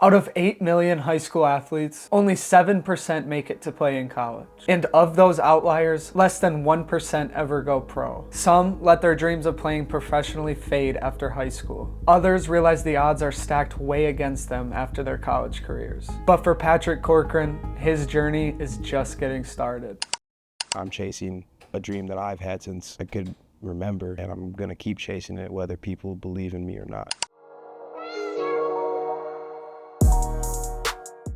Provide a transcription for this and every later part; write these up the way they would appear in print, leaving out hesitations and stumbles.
Out of 8 million high school athletes, only 7% make it to play in college. And of those outliers, less than 1% ever go pro. Some let their dreams of playing professionally fade after high school. Others realize the odds are stacked way against them after their college careers. But for Patrick Corcoran, his journey is just getting started. I'm chasing a dream that I've had since I could remember, and I'm gonna keep chasing it whether people believe in me or not.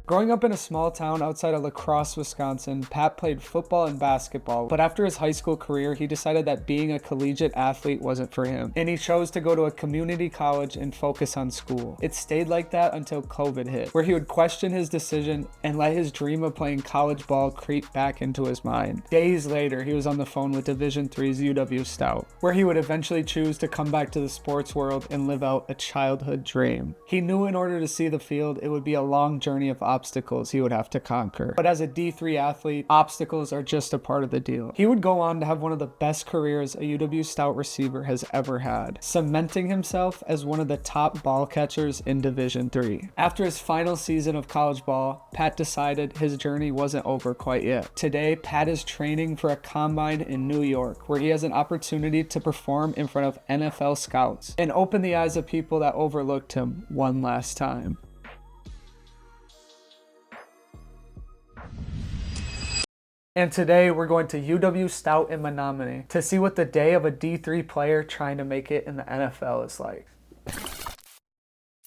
Growing up in a small town outside of La Crosse, Wisconsin, Pat played football and basketball, but after his high school career, he decided that being a collegiate athlete wasn't for him, and he chose to go to a community college and focus on school. It stayed like that until COVID hit, where he would question his decision and let his dream of playing college ball creep back into his mind. Days later, he was on the phone with Division III's UW-Stout, where he would eventually choose to come back to the sports world and live out a childhood dream. He knew in order to see the field, it would be a long journey of obstacles he would have to conquer. But as a D3 athlete, obstacles are just a part of the deal. He would go on to have one of the best careers a UW-Stout receiver has ever had, cementing himself as one of the top ball catchers in Division III. After his final season of college ball, Pat decided his journey wasn't over quite yet. Today, Pat is training for a combine in New York, where he has an opportunity to perform in front of NFL scouts and open the eyes of people that overlooked him one last time. And today we're going to UW-Stout in Menominee to see what the day of a D3 player trying to make it in the NFL is like.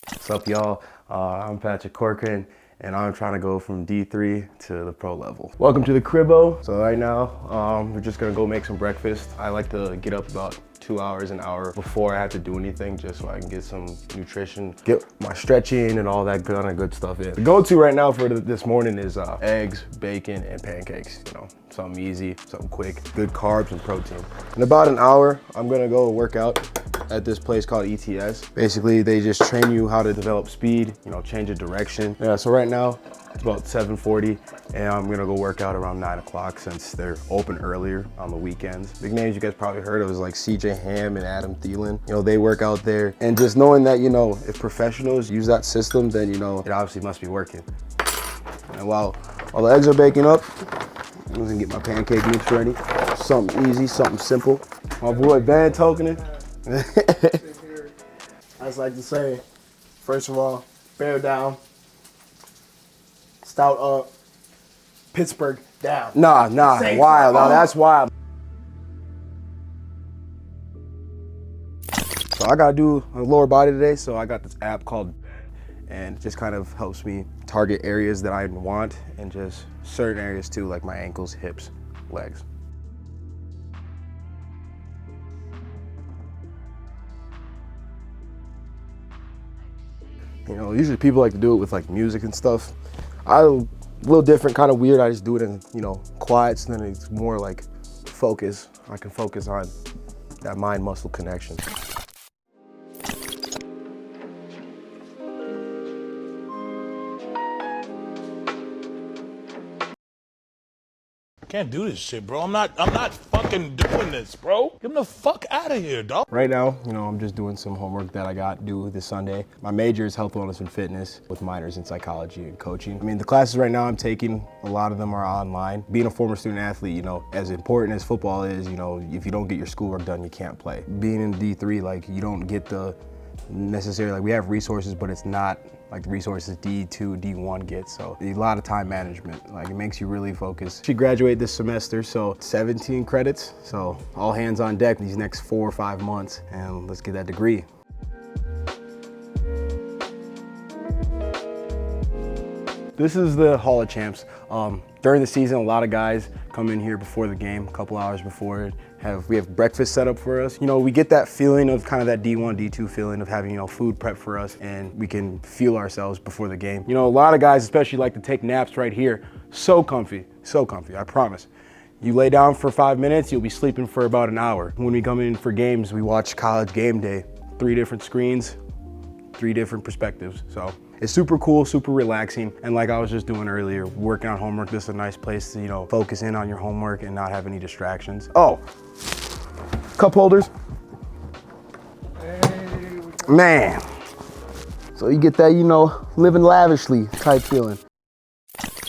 What's up, y'all? I'm Patrick Corcoran, and I'm trying to go from D3 to the pro level. Welcome to the cribbo. So right now, we're just gonna go make some breakfast. I like to get up about 2 hours, an hour before I have to do anything, just so I can get some nutrition, get my stretching and all that kind of good stuff in. The go-to right now for this morning is eggs, bacon, and pancakes. You know, something easy, something quick, good carbs and protein. In about an hour, I'm gonna go work out at this place called ETS. Basically, they just train you how to develop speed, you know, change of direction. Yeah, so right now, it's about 7:40, and I'm gonna go work out around 9 o'clock since they're open earlier on the weekends. Big names you guys probably heard of is like CJ Ham and Adam Thielen. You know, they work out there. And just knowing that, you know, if professionals use that system, then, you know, it obviously must be working. And while the eggs are baking up, I'm gonna get my pancake mix ready. Something easy, something simple. My boy Van tokening. I just like to say, first of all, bear down, Stout up, Pittsburgh down. Nah, Say wild. so. Nah, that's wild. So I gotta do a lower body today, so I got this app called, and it just kind of helps me target areas that I want and just certain areas too, like my ankles, hips, legs. You know, usually people like to do it with like music and stuff. I'm a little different, kind of weird. I just do it in, you know, quiet, so then it's more like focus. I can focus on that mind-muscle connection. Can't do this shit, bro. I'm not fucking doing this, bro. Get the fuck out of here, dog. Right now, you know, I'm just doing some homework that I got due this Sunday. My major is health, wellness, and fitness with minors in psychology and coaching. I mean, the classes right now I'm taking, a lot of them are online. Being a former student athlete, you know, as important as football is, you know, if you don't get your schoolwork done, you can't play. Being in D3, like, you don't get the necessarily, like, we have resources, but it's not like the resources D2, D1 gets. So a lot of time management, like it makes you really focus. She graduated this semester, so 17 credits. So all hands on deck these next 4 or 5 months, and let's get that degree. This is the Hall of Champs. During the season, a lot of guys come in here before the game, a couple hours before it. We have breakfast set up for us. You know, we get that feeling of kind of that D1, D2 feeling of having, you know, food prep for us, and we can fuel ourselves before the game. You know, a lot of guys especially like to take naps right here. So comfy, I promise. You lay down for 5 minutes, you'll be sleeping for about an hour. When we come in for games, we watch College Game Day. 3 different screens, 3 different perspectives. So it's super cool, super relaxing. And like I was just doing earlier, working on homework, this is a nice place to, you know, focus in on your homework and not have any distractions. Oh, cup holders. Man, So you get that, you know, living lavishly type feeling.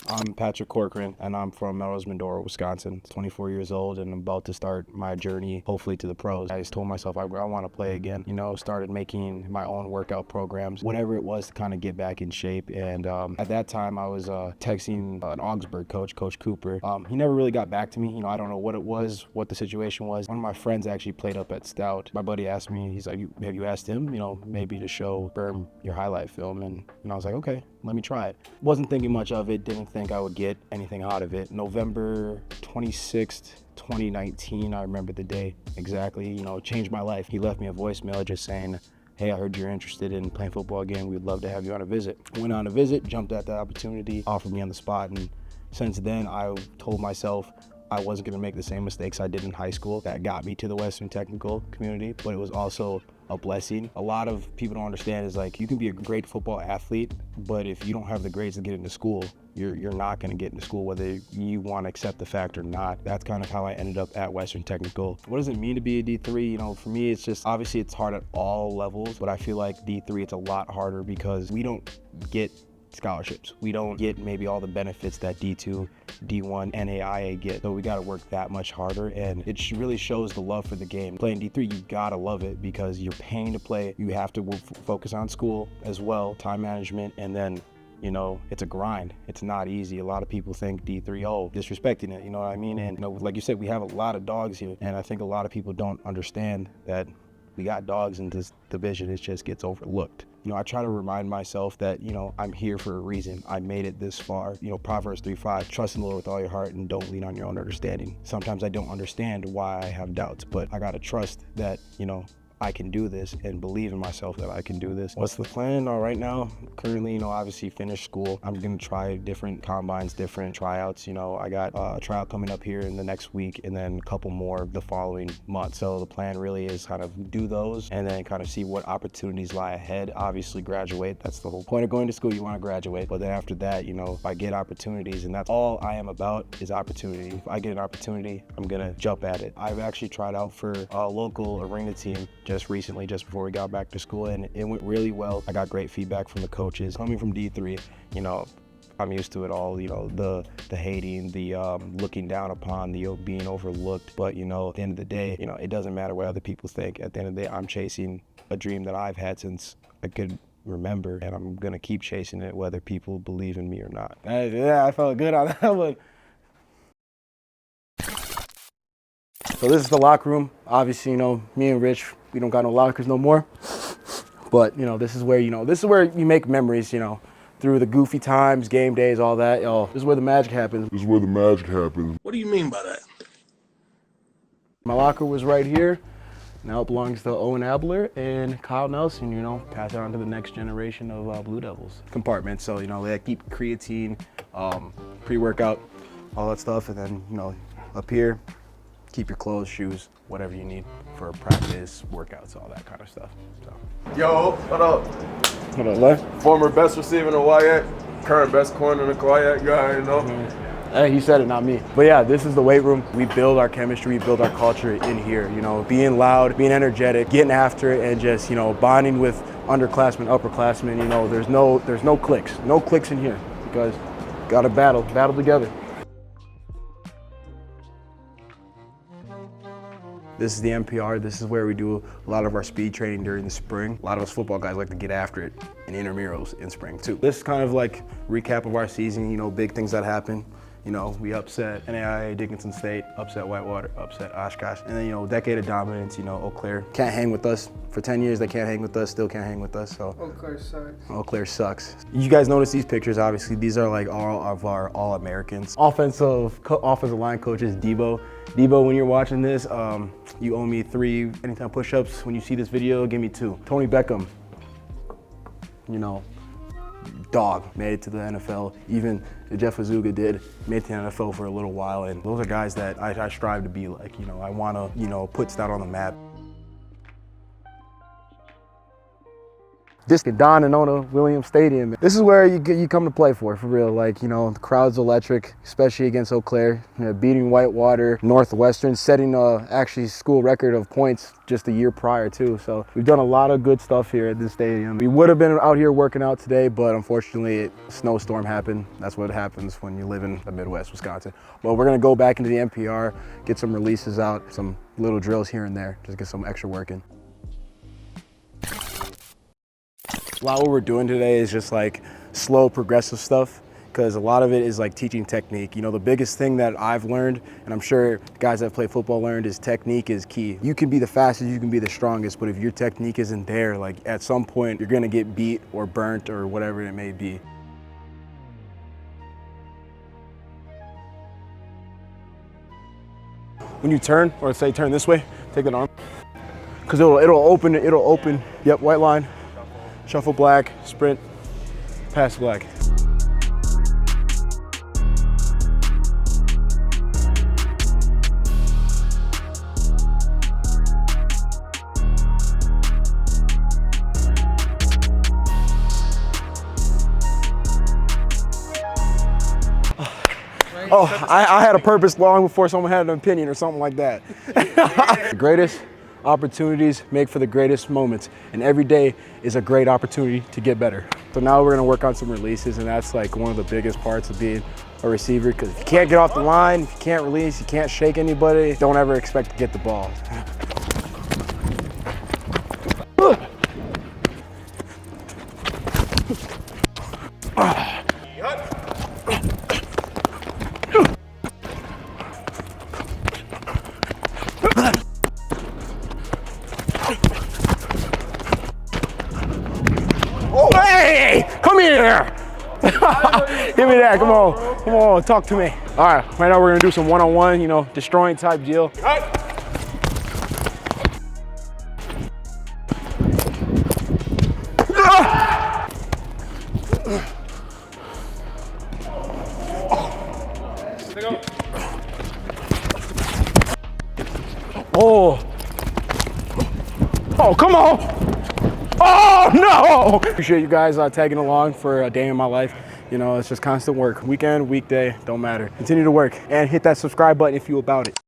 I'm Patrick Corcoran, and I'm from Melrose, Medora, Wisconsin. 24 years old, and I'm about to start my journey, hopefully to the pros. I just told myself I want to play again. You know, started making my own workout programs, whatever it was to kind of get back in shape. And at that time, I was texting an Augsburg coach, Coach Cooper. He never really got back to me. You know, I don't know what it was, what the situation was. One of my friends actually played up at Stout. My buddy asked me, he's like, have you asked him, you know, maybe to show Berm your highlight film? And I was like, okay, let me try it. Wasn't thinking much of it, didn't think I would get anything out of it. November 26th, 2019, I remember the day exactly, you know, changed my life. He left me a voicemail just saying, hey, I heard you're interested in playing football again. We'd love to have you on a visit. Went on a visit, jumped at the opportunity, offered me on the spot, and since then I told myself I wasn't gonna make the same mistakes I did in high school. That got me to the Western Technical community, but it was also a blessing. A lot of people don't understand is like, you can be a great football athlete, but if you don't have the grades to get into school, you're not gonna get into school, whether you wanna accept the fact or not. That's kind of how I ended up at Western Technical. What does it mean to be a D3? You know, for me, it's just, obviously it's hard at all levels, but I feel like D3, it's a lot harder because we don't get scholarships. We don't get maybe all the benefits that D2, D1, NAIA get. So we gotta work that much harder, and it really shows the love for the game. Playing D3, you gotta love it because you're paying to play. You have to focus on school as well, time management, and then, you know, it's a grind. It's not easy. A lot of people think D3, oh, disrespecting it, you know what I mean? And, you know, like you said, we have a lot of dogs here, and I think a lot of people don't understand that we got dogs in this division. It just gets overlooked. You know, I try to remind myself that, you know, I'm here for a reason. I made it this far. You know, Proverbs 3:5, trust in the Lord with all your heart and don't lean on your own understanding. Sometimes I don't understand why I have doubts, but I gotta trust that, you know, I can do this and believe in myself that I can do this. What's the plan? Right now, currently, you know, obviously finished school. I'm gonna try different combines, different tryouts. You know, I got a tryout coming up here in the next week and then a couple more the following month. So the plan really is kind of do those and then kind of see what opportunities lie ahead. Obviously graduate, that's the whole point of going to school, you wanna graduate. But then after that, you know, if I get opportunities, and that's all I am about is opportunity. If I get an opportunity, I'm gonna jump at it. I've actually tried out for a local arena team just recently, just before we got back to school, and it went really well. I got great feedback from the coaches. Coming from D3, you know, I'm used to it all, you know, the hating, the looking down upon, the being overlooked. But, you know, at the end of the day, you know, it doesn't matter what other people think. At the end of the day, I'm chasing a dream that I've had since I could remember, and I'm gonna keep chasing it whether people believe in me or not. Yeah, I felt good on that one. So this is the locker room. Obviously, you know, me and Rich, we don't got no lockers no more. But, you know, this is where you make memories, you know, through the goofy times, game days, all that. Yo, this is where the magic happens. This is where the magic happens. What do you mean by that? My locker was right here. Now it belongs to Owen Abler and Kyle Nelson, you know, pass it on to the next generation of Blue Devils. Compartments, so, you know, they keep creatine, pre-workout, all that stuff. And then, you know, up here, keep your clothes, shoes, whatever you need for practice, workouts, all that kind of stuff. So. Yo, what up? What up, Lev? Former best receiver in the Wyatt, current best corner in the Wyatt, you already know. Hey, he said it, not me. But yeah, this is the weight room. We build our chemistry, we build our culture in here, you know, being loud, being energetic, getting after it, and just, you know, bonding with underclassmen, upperclassmen. You know, there's no cliques in here because gotta battle together. This is the NPR. This is where we do a lot of our speed training during the spring. A lot of us football guys like to get after it in intramurals in spring too. This is kind of like recap of our season, you know, big things that happen. You know, we upset NAIA, Dickinson State, upset Whitewater, upset Oshkosh. And then, you know, decade of dominance, you know, Eau Claire can't hang with us. For 10 years, they can't hang with us, still can't hang with us, so. Eau Claire sucks. Eau Claire sucks. You guys notice these pictures, obviously. These are like all of our All-Americans. Offensive line coach is Debo. Debo, when you're watching this, you owe me 3 anytime push-ups. When you see this video, give me 2. Tony Beckham, you know, dog, made it to the NFL. Even Jeff Azuga did, made it to the NFL for a little while. And those are guys that I strive to be like, you know, I wanna, you know, put Stout on the map. This Don and Nona Williams Stadium. This is where you come to play for real. Like, you know, the crowd's electric, especially against Eau Claire. You know, beating Whitewater, Northwestern, setting actually school record of points just a year prior too. So we've done a lot of good stuff here at this stadium. We would have been out here working out today, but unfortunately a snowstorm happened. That's what happens when you live in the Midwest, Wisconsin. But we're gonna go back into the NPR, get some releases out, some little drills here and there, just get some extra work in. A lot of what we're doing today is just like slow, progressive stuff, because a lot of it is like teaching technique. You know, the biggest thing that I've learned, and I'm sure guys that play football learned, is technique is key. You can be the fastest, you can be the strongest, but if your technique isn't there, like at some point you're gonna get beat or burnt or whatever it may be. When you turn, or say turn this way, take that arm, because it'll open. Yep, white line. Shuffle black, sprint, pass black. Oh, I had a purpose long before someone had an opinion or something like that. The greatest opportunities make for the greatest moments, and every day is a great opportunity to get better. So now we're gonna work on some releases, and that's like one of the biggest parts of being a receiver, because if you can't get off the line, if you can't release, you can't shake anybody, don't ever expect to get the ball. Oh, hey, come here. Give me that, come on, talk to me. All right now we're gonna do some one-on-one, you know, destroying type deal. Oh, come on. Oh, no! Appreciate you guys tagging along for a day in my life. You know, it's just constant work. Weekend, weekday, don't matter. Continue to work and hit that subscribe button if you about it.